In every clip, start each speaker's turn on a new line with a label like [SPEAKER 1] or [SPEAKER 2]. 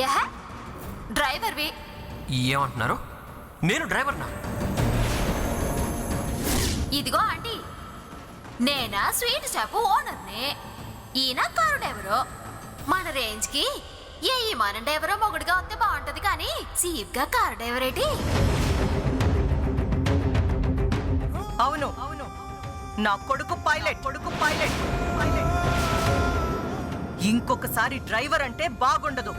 [SPEAKER 1] యహ డ్రైవర్వి.
[SPEAKER 2] ఏమంటున్నారు? నేను డ్రైవర్నా?
[SPEAKER 1] ఇదిగో ఆంటీ, నేనా స్వీట్ షాపు ఓనర్ని, ఈయన కారు డ్రైవరు. మన రేంజ్కి ఏ మన డ్రైవరో మొగుడుగా వస్తే బాగుంటది కానీ సీప్గా కారు డ్రైవర్ ఏంటి?
[SPEAKER 3] అవును అవును, నా కొడుకు పైలట్. ఇంకొకసారి డ్రైవర్ అంటే బాగుండదు.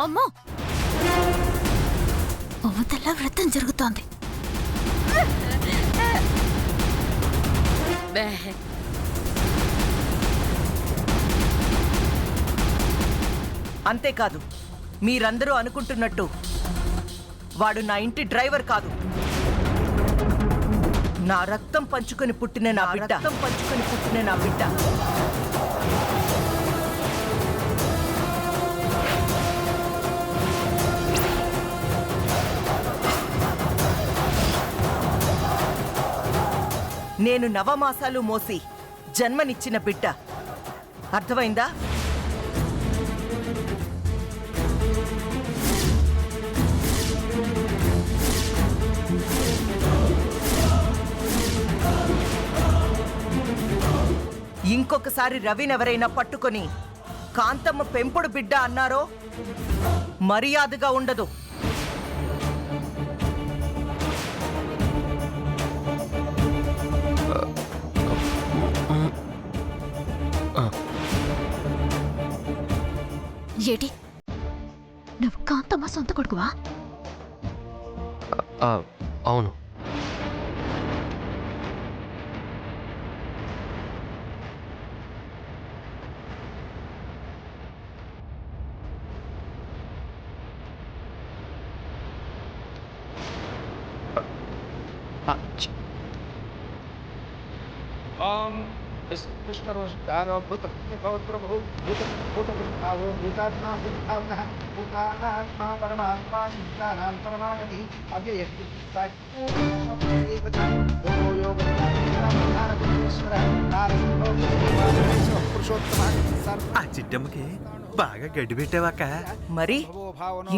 [SPEAKER 1] అమ్మో, అవతల వ్రతం జరుగుతోంది.
[SPEAKER 3] అంతేకాదు, మీరందరూ అనుకుంటున్నట్టు వాడు నా ఇంటి డ్రైవర్ కాదు. నా రక్తం పంచుకొని పుట్టిన నా బిడ్డ. నేను నవమాసాలు మోసి జన్మనిచ్చిన బిడ్డ. అర్థమైందా? ఇంకొకసారి రవినెవరైనా పట్టుకొని కాంతమ్మ పెంపుడు బిడ్డ అన్నారో మర్యాదగా ఉండదు.
[SPEAKER 1] ఏటి, నువ్వు కాంతమ్మ సొంత కొడుకువా?
[SPEAKER 2] అవును.
[SPEAKER 4] ఆ చిట్టమ్మకి బాగా గడ్డి పెట్టావాక.
[SPEAKER 3] మరి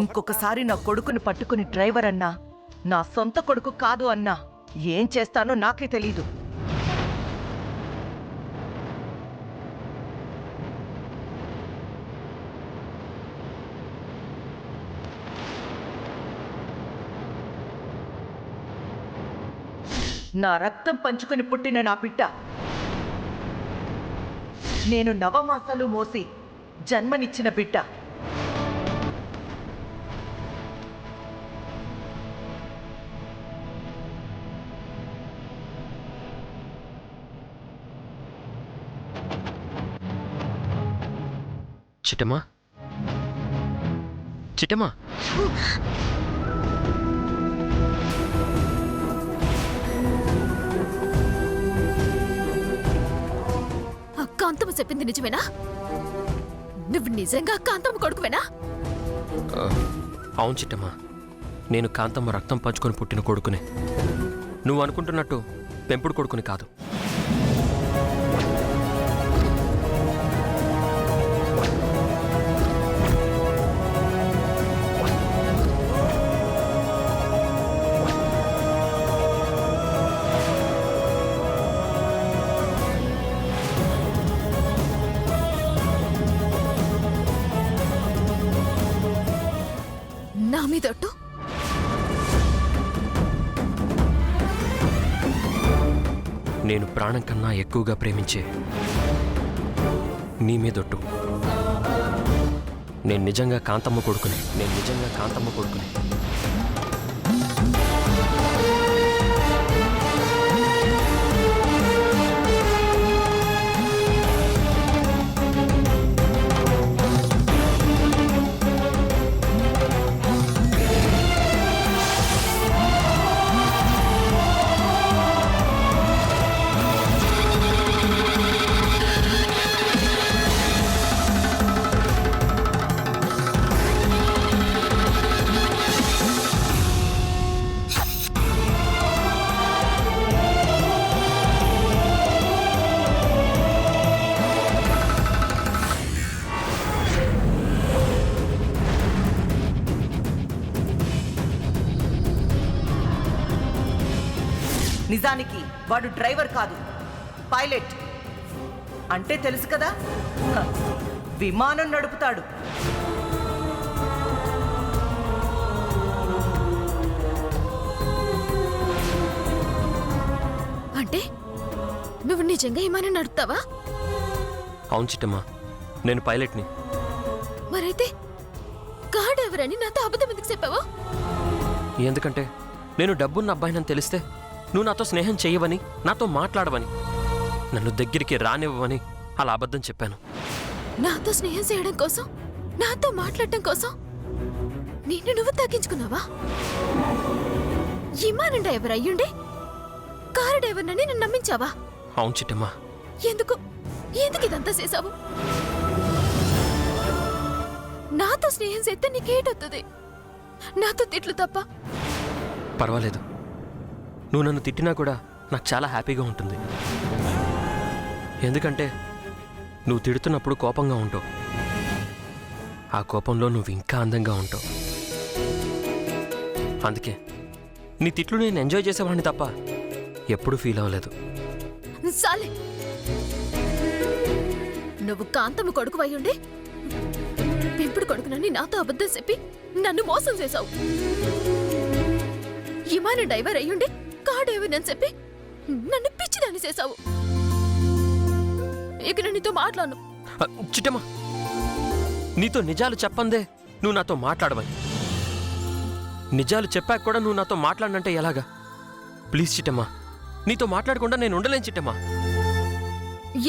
[SPEAKER 3] ఇంకొకసారి నా కొడుకుని పట్టుకుని డ్రైవర్ అన్నా, నా సొంత కొడుకు కాదు అన్నా ఏం చేస్తానో నాకే తెలీదు. నా రక్తం పంచుకొని పుట్టిన నా బిడ్డ. నేను నవమాసాలు మోసి జన్మనిచ్చిన బిడ్డ.
[SPEAKER 2] చిట్టమ్మా,
[SPEAKER 1] కాంతమ్మ చెప్పింది నిజమేనా? నువ్వు నిజంగా కాంతమ్మ కొడుకువేనా?
[SPEAKER 2] అవును చిట్టమ్మా, నేను కాంతమ్మ రక్తం పంచుకొని పుట్టిన కొడుకునే. నువ్వు అనుకుంటున్నట్టు పెంపుడు కొడుకుని కాదు.
[SPEAKER 1] నా మీదొట్టు.
[SPEAKER 2] నేను ప్రాణం కన్నా ఎక్కువగా ప్రేమించే నీ మీదొట్టు. నేను నిజంగా కాంతమ్మ కొడుకునే.
[SPEAKER 3] నిజానికి వాడు డ్రైవర్ కాదు, పైలట్. అంటే తెలుసు కదా, హ, విమానం నడుపుతాడు.
[SPEAKER 1] అంటే నువ్వు నిజంగా విమానం నడుపుతావా?
[SPEAKER 2] అవును చిట్టమ్మా, నేను పైలట్ని.
[SPEAKER 1] మరైతే గాడ్ ఎవరని నాతో అబద్ధం ఎందుకు చెప్పావు?
[SPEAKER 2] ఎందుకంటే నేను డబ్బున్న అబ్బాయినని తెలిస్తే నువ్వు నాతో స్నేహం చెయ్యవని, నాతో మాట్లాడవని, నన్ను దగ్గరికి రానివ్వవని అలా అబద్ధం చెప్పాను.
[SPEAKER 1] నాతో స్నేహం చేయడం కోసం, నాతో మాట్లాడటం కోసం నిన్ను నువ్వు తగ్గించుకున్నావా? విమానం డ్రైవర్ అయ్యుండి కారు డ్రైవర్నని నన్ను నమ్మించావా?
[SPEAKER 2] అవును చిట్టమ్మా.
[SPEAKER 1] ఎందుకు ఎందుకు ఇదంతా చేశావు? నాతో స్నేహం చేస్తే నీకేటొస్తుంది? నాతో తిట్లు తప్ప.
[SPEAKER 2] పర్వాలేదు, నువ్వు నన్ను తిట్టినా కూడా నాకు చాలా హ్యాపీగా ఉంటుంది. ఎందుకంటే నువ్వు తిడుతున్నప్పుడు కోపంగా ఉంటావు, ఆ కోపంలో నువ్వు ఇంకా అందంగా ఉంటావు. అందుకే నీ తిట్లు నేను ఎంజాయ్ చేసేవాడిని తప్ప ఎప్పుడూ ఫీల్ అవ్వలేదు.
[SPEAKER 1] సాలే, నువ్వు కాంతమ్మ కొడుకు అయ్యుండి పెంపుడు కొడుకునని నాతో అబద్ధం చెప్పి నన్ను మోసం చేశావు. విమాన డ్రైవర్ అయ్యుండి కార్ డ్రైవర్ అని చెప్పి నన్ను పిచ్చిదాన్ని చేశావు. ఇక నేను నీతో మాట్లాడను.
[SPEAKER 2] చిట్టమ్మా, నీతో నిజాలు చెప్పందే నువ్వు నాతో మాట్లాడవని. నిజాలు చెప్పాక కూడా నువ్వు నాతో మాట్లాడనంటే ఎలాగా? ప్లీజ్ చిట్టమ్మా, నీతో మాట్లాడకుండా నేను ఉండలేను చిట్టమ్మా.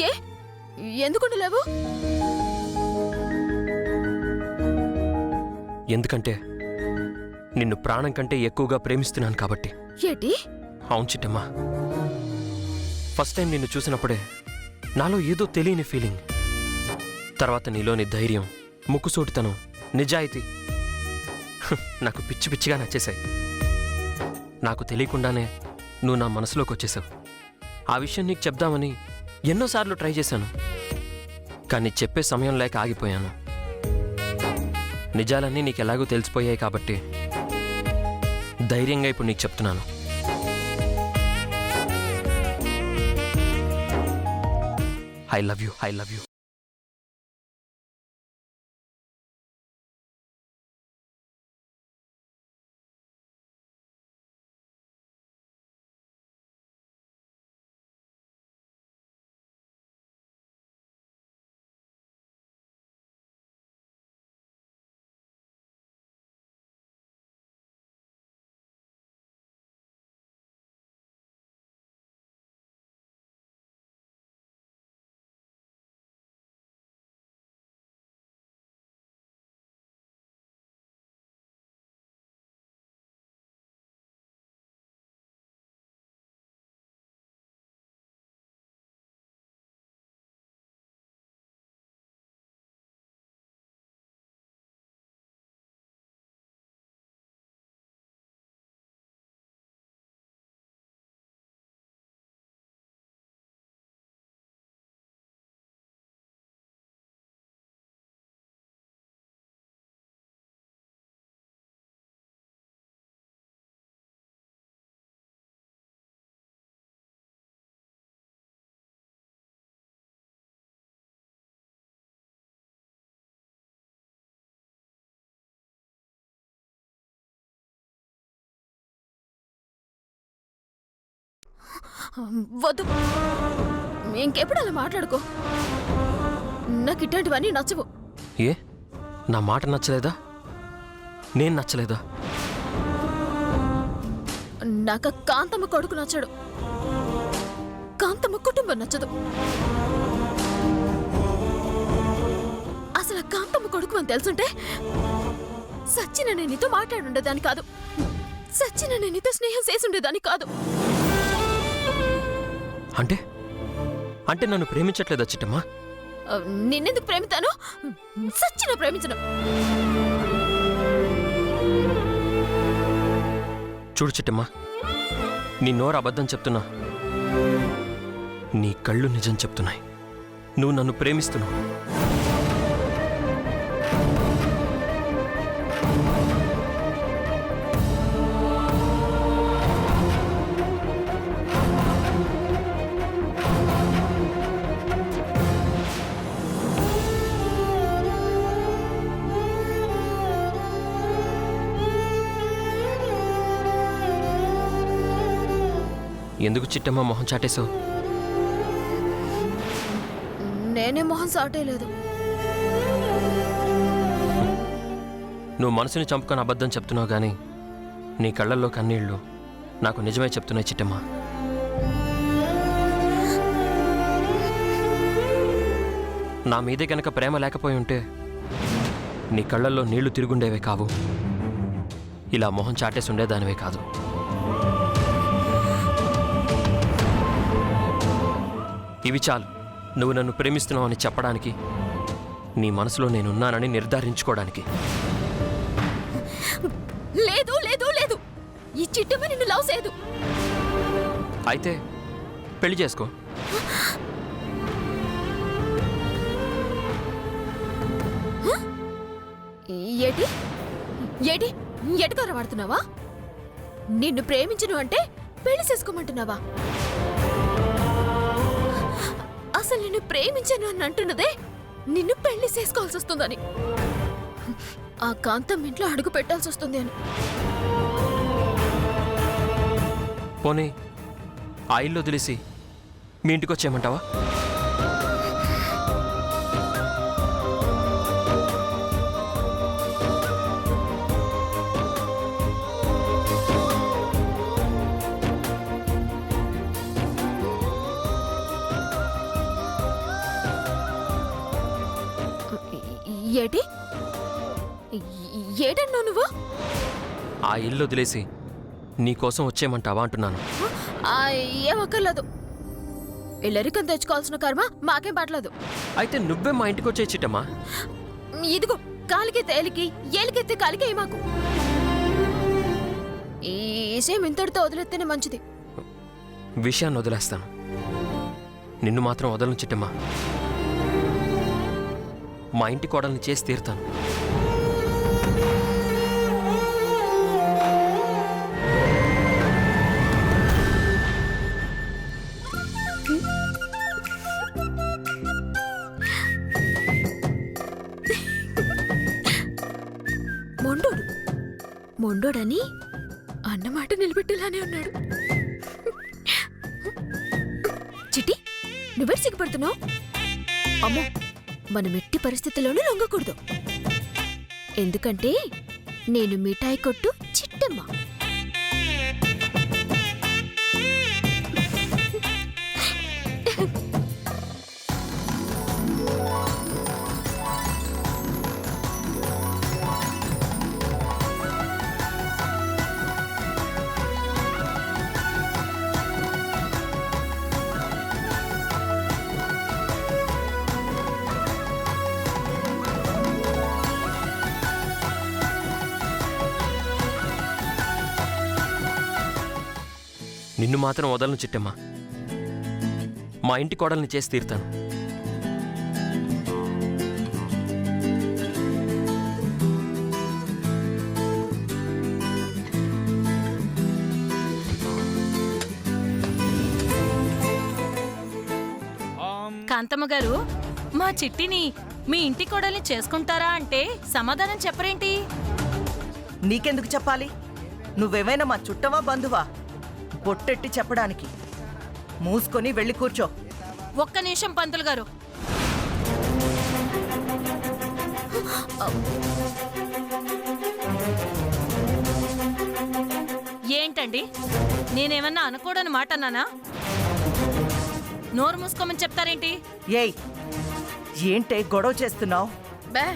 [SPEAKER 1] ఏ ఎందుకుండలేవు?
[SPEAKER 2] ఎందుకంటే నిన్ను ప్రాణం కంటే ఎక్కువగా ప్రేమిస్తున్నాను కాబట్టి.
[SPEAKER 1] ఏటి?
[SPEAKER 2] అవును చిట్టమ్మా, ఫస్ట్ టైం నిన్ను చూసినప్పుడే నాలో ఏదో తెలియని ఫీలింగ్. తర్వాత నీలోని ధైర్యం, ముక్కుసూటితనం, నిజాయితీ నాకు పిచ్చి పిచ్చిగా నచ్చేశాయి. నాకు తెలియకుండానే నువ్వు నా మనసులోకి వచ్చేసావు. ఆ విషయం నీకు చెప్దామని ఎన్నోసార్లు ట్రై చేశాను, కానీ చెప్పే సమయం లేక ఆగిపోయాను. నిజాలన్నీ నీకు ఎలాగో తెలిసిపోయాయి కాబట్టి ధైర్యంగా ఇప్పుడు నీకు చెప్తున్నాను. I love you, I love you.
[SPEAKER 1] వద్దు, ఇంకెప్పుడు అలా మాట్లాడుకో. నాకు ఇట్లాంటివన్నీ నచ్చవు.
[SPEAKER 2] ఏ, నా మాట నచ్చలేదా? నేను నచ్చలేదా?
[SPEAKER 1] నాకు కాంతమ్మ కొడుకు నచ్చడు, కాంతమ్మ కుటుంబం నచ్చదు. అసలు కాంతమ్మ కొడుకు అని తెలుసుంటే సచ్చిన నేను నీతో మాట్లాడుండేదాన్ని కాదు, సచ్చిన నేను నీతో స్నేహం చేసి ఉండేదాన్ని కాదు.
[SPEAKER 2] అంటే అంటే నన్ను ప్రేమించట్లేదా చిట్టమ్మా?
[SPEAKER 1] నిన్నెందుకు ప్రేమితాను? సచ్చిన ప్రేమించను.
[SPEAKER 2] చూడు చిట్టమ్మా, నీ నోరు అబద్ధం చెప్తున్నా, నీ కళ్ళు నిజం చెప్తున్నాయి. నువ్వు నన్ను ప్రేమిస్తున్నావు. ఎందుకు చిట్టమ్మ మొహం చాటేశావు?
[SPEAKER 1] నేనే మొహం సాటేలేదు.
[SPEAKER 2] నువ్వు మనసుని చంపుకొని అబద్ధం చెప్తున్నావు కానీ నీ కళ్ళల్లో కన్నీళ్లు నాకు నిజమే చెప్తున్నాయి చిట్టమ్మ. నా మీదే కనుక ప్రేమ లేకపోయి ఉంటే నీ కళ్ళల్లో నీళ్లు తిరుగుండేవే కావు, ఇలా మొహం చాటేసి ఉండేదానివే కాదు. ఇవి చాలు నువ్వు నన్ను ప్రేమిస్తున్నావని చెప్పడానికి, నీ మనసులో నేనున్నానని నిర్ధారించుకోవడానికి.
[SPEAKER 1] లేదు లేదు లేదు, ఈ చిట్టమ్మ నిన్ను లవ్ చేయదు.
[SPEAKER 2] అయితే పెళ్లి చేసుకో.
[SPEAKER 1] ఏటి ఏటి ఎటుకార వాడుతున్నావా? నిన్ను ప్రేమించను అంటే పెళ్లి చేసుకోమంటున్నావా? అసలు నిన్ను ప్రేమించను అని అంటున్నదే నిన్ను పెళ్లి చేసుకోవాల్సి వస్తుందని, ఆ కాంతం ఇంట్లో అడుగు పెట్టాల్సి వస్తుంది అని.
[SPEAKER 2] పోనీ ఆ ఇల్లు వదిలేసి మీ ఇంటికి వచ్చేయమంటావా?
[SPEAKER 1] ఏటి ఏటన్నావు నువ్వు?
[SPEAKER 2] ఆ ఇల్లు వదిలేసి నీకోసం వచ్చేయమంటావా అంటున్నాను.
[SPEAKER 1] ఏమక్కర్లేదు, ఇల్లరికం తెచ్చుకోవాల్సిన కర్మ మాకేం పట్టలేదు.
[SPEAKER 2] అయితే నువ్వే మా ఇంటికి వచ్చే చిట్టమ్మా.
[SPEAKER 1] ఇదిగో కాలికి తేలికి ఏలికెత్తే కాలికి మాకు ఈ విషయం ఇంతటితో వదిలేస్తేనే మంచిది.
[SPEAKER 2] విషయాన్ని వదిలేస్తాను, నిన్ను మాత్రం వదలను చిట్టమ్మా. మా ఇంటి కోడల్ని చేసి తీరుతాను.
[SPEAKER 1] మొండోడు మొండోడని అన్నమాట నిలబెట్టేలానే ఉన్నాడు. చిట్టి, నువ్వే సిగ్గుపడుతున్నావు? అమ్మో, మనం ఎట్టి పరిస్థితుల్లోనూ లొంగకూడదు. ఎందుకంటే నేను మిఠాయి కొట్టు చిట్టమ్మ.
[SPEAKER 2] నిన్ను మాత్రం వదలను చిట్టమ్మా. మా ఇంటి కోడల్ని చేసి తీరుతాను.
[SPEAKER 5] కాంతమ్మ గారు, మా చిట్టిని మీ ఇంటి కోడల్ని చేసుకుంటారా అంటే సమాధానం చెప్పరేంటి?
[SPEAKER 3] నీకెందుకు చెప్పాలి? నువ్వేమైనా మా చుట్టవా బంధువా బొట్టెట్టి చెప్పడానికి? మూసుకొని వెళ్ళి కూర్చో.
[SPEAKER 5] ఒక్క నిమిషం పంతులు గారు. ఏంటండి, నేనేమన్నా అనుకోడని మాట అన్నానా? నోరు మూసుకోమని చెప్తారేంటి?
[SPEAKER 3] ఏయ్, ఏంటే గొడవ చేస్తున్నావు?
[SPEAKER 5] బే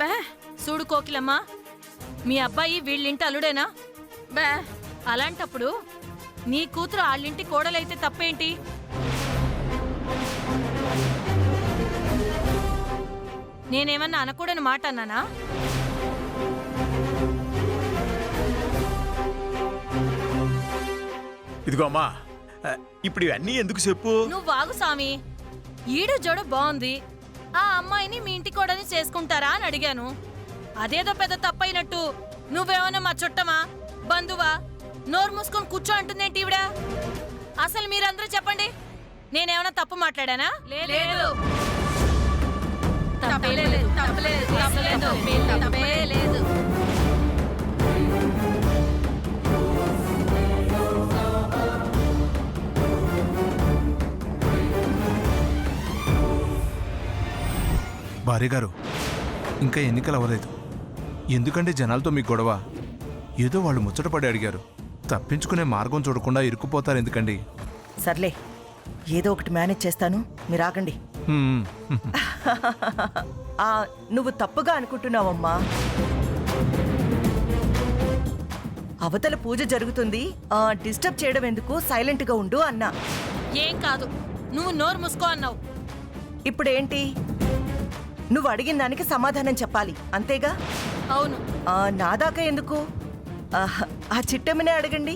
[SPEAKER 5] బే చూడు కోకిలమ్మ, మీ అబ్బాయి వీళ్ళింటి అల్లుడేనా? బే, అలాంటప్పుడు నీ కూతురు వాళ్ళింటి కోడలైతే తప్పేంటి? నేనేమన్నా అనకూడని మాట అన్నానా?
[SPEAKER 4] ఇదిగో అమ్మా, ఇప్పుడు ఇవన్నీ ఎందుకు చెప్పు?
[SPEAKER 5] నువ్వు వాగు స్వామి. ఈడు జోడు బాగుంది, ఆ అమ్మాయిని మీ ఇంటి కోడని చేసుకుంటారా అని అడిగాను. అదేదో పెద్ద తప్పైనట్టు నువ్వేమన్నా మా చుట్టమా బంధువా నోరు మూసుకొని కూర్చో అంటుందేంటి ఈవిడ? అసలు మీరందరూ చెప్పండి, నేనేమన్నా తప్పు మాట్లాడానా? లేదు, తప్పే లేదు, తప్పే లేదు.
[SPEAKER 6] భార్యగారు ఇంకా ఎన్నికలు అవ్వలేదు. ఎందుకంటే జనాలతో మీ గొడవ? ఏదో వాళ్ళు ముచ్చటపడి అడిగారు. తప్పించుకునే మార్గం చూడకుండా ఇరుక్కుపోతారు ఎందుకండి?
[SPEAKER 3] సర్లే, ఏదో ఒకటి మేనేజ్ చేస్తాను, మీరు ఆగండి.
[SPEAKER 6] హ్మ్.
[SPEAKER 3] నువ్వు తప్పుగా అనుకుంటున్నావమ్మా. అవతల పూజ జరుగుతుంది, డిస్టర్బ్ చేయడం ఎందుకు, సైలెంట్గా ఉండు అన్నా.
[SPEAKER 5] ఏం కాదు, నువ్వు నోరు మూసుకో అన్నావు.
[SPEAKER 3] ఇప్పుడేంటి? నువ్వు అడిగిన దానికి సమాధానం చెప్పాలి, అంతేగా?
[SPEAKER 5] అవును.
[SPEAKER 3] నా దాకా ఎందుకు? ఆ చిట్టమ్మనే అడగండి.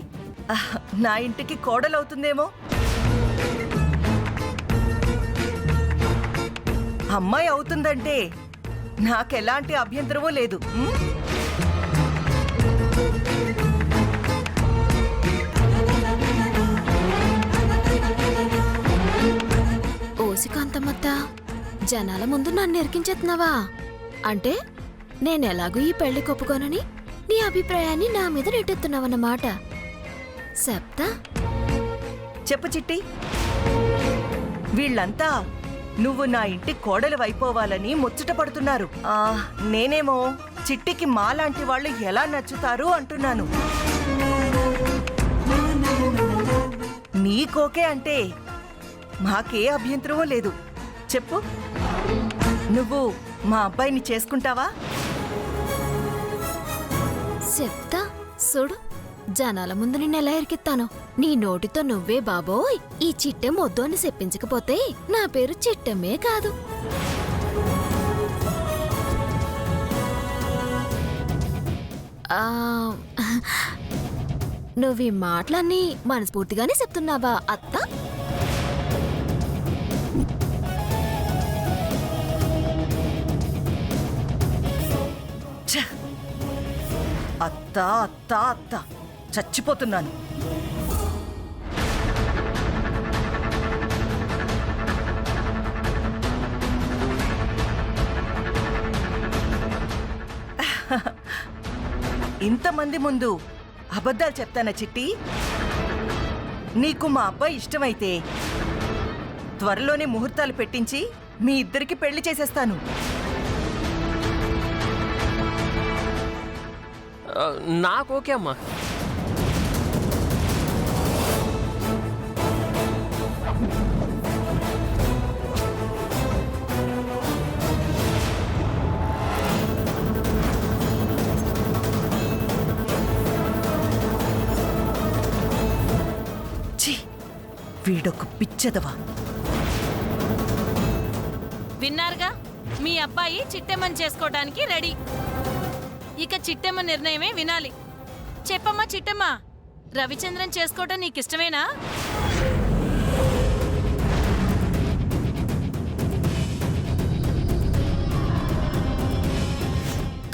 [SPEAKER 3] నా ఇంటికి కోడలవుతుందేమో. అమ్మాయి అవుతుందంటే నాకెలాంటి అభ్యంతరమూ లేదు.
[SPEAKER 1] ఓసి కాంతమ్మత్త, జనాల ముందు నన్ను ఎరికించేస్తున్నావా? అంటే నేనెలాగూ ఈ పెళ్లి కొప్పుకోనని నీ అభిప్రాయాన్ని నా మీద నెట్టెత్తున్నావన్నమాట. చెప్తా.
[SPEAKER 3] చెప్పు చిట్టి. వీళ్ళంతా నువ్వు నా ఇంటి కోడలు అయిపోవాలని ముచ్చట పడుతున్నారు. నేనేమో చిట్టికి మాలాంటి వాళ్ళు ఎలా నచ్చుతారు అంటున్నాను. నీకోకే అంటే మాకే అభ్యంతరమూ లేదు. చెప్పు, నువ్వు మా అబ్బాయిని చేసుకుంటావా?
[SPEAKER 1] చెప్తా చూడు, జనాల ముందు నిన్నెలా ఎరికిస్తాను. నీ నోటితో నువ్వే బాబోయ్ ఈ చిట్టెం వద్దు అని చెప్పించకపోతే నా పేరు చిట్టెమ్మే కాదు. నువ్వు ఈ మాటలన్నీ మనస్ఫూర్తిగానే చెప్తున్నావా అత్త?
[SPEAKER 3] అత్త అత్త అత్త చచ్చిపోతున్నాను. ఇంతమంది ముందు అబద్ధాలు చెప్తానా చిట్టి? నీకు మా అబ్బాయి ఇష్టమైతే త్వరలోనే ముహూర్తాలు పెట్టించి మీ ఇద్దరికి పెళ్లి చేసేస్తాను.
[SPEAKER 2] నాకు ఓకే అమ్మా.
[SPEAKER 3] ఛీ, వీడొక పిచ్చదవా.
[SPEAKER 5] విన్నారుగా, మీ అబ్బాయి చిట్టెమ్మని చేసుకోవడానికి రెడీ. ఇక చిట్టెమ్మ నిర్ణయమే వినాలి. చెప్పమ్మా చిట్టెమ్మ, రవిచంద్రన్ చేసుకోవటం నీకిష్టమేనా?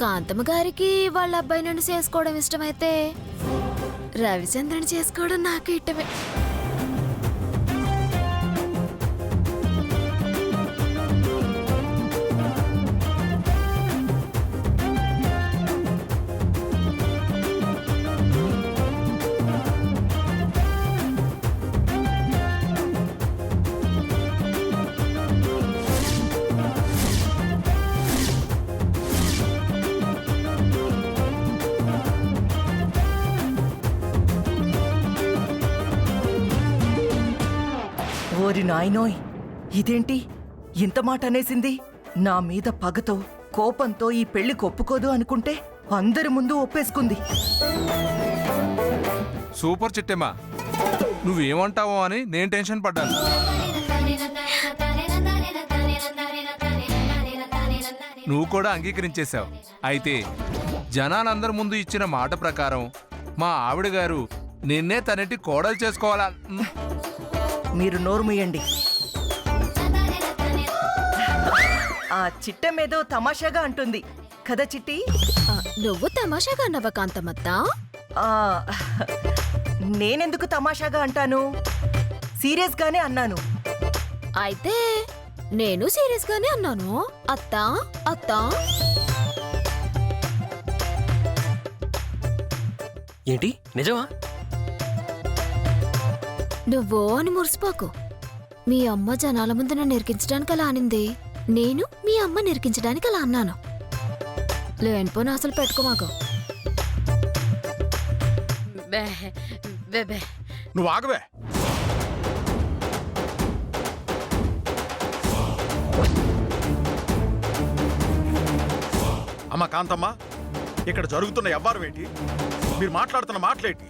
[SPEAKER 1] కాంతమ్మ గారికి వాళ్ళ అబ్బాయి నన్ను చేసుకోవడం ఇష్టమైతే రవిచంద్రన్ చేసుకోవడం నాకు ఇష్టమే.
[SPEAKER 3] ఓరి నాయనోయ్, ఇదేంటి ఇంత మాట అనేసింది? నా మీద పగతో కోపంతో ఈ పెళ్లి ఒప్పుకోదు అనుకుంటే అందరి ముందు ఒప్పేసుకుంది.
[SPEAKER 6] సూపర్ చిట్టెమ్మా, నువ్వేమంటావో అని నేను టెన్షన్ పడ్డాను. నువ్వు కూడా అంగీకరించేశావు. అయితే జనాలందరి ముందు ఇచ్చిన మాట ప్రకారం మా ఆవిడ గారు నిన్నే తనటి కోడలు చేసుకోవాలా?
[SPEAKER 3] మీరు నోరు మూయండి. ఆ చిట్టమేదో తమాషాగా అంటుంది కదా చిట్టి?
[SPEAKER 1] నువ్వు తమాషాగా అన్నవా కాంతమ్మత్త?
[SPEAKER 3] నేనెందుకు తమాషాగా అంటాను? సీరియస్ గానే అన్నాను.
[SPEAKER 1] అయితే నేను సీరియస్ గానే అన్నాను. అత్త అత్త,
[SPEAKER 2] ఏంటి నిజమా?
[SPEAKER 1] నువ్వో అని మురిసిపోకు. మీ అమ్మ జనాల ముందు నన్ను ఇరికించడానికి అలా అనింది. నేను మీ అమ్మ నిరికించడానికి అలా అన్నాను. లేనిపోను అసలు పెట్టుకోమాకు.
[SPEAKER 4] నువ్వు ఆగవే. అమ్మ కాంతమ్మ, ఇక్కడ జరుగుతున్న వ్యవహారం ఏంటి? మీరు మాట్లాడుతున్న మాటలేంటి?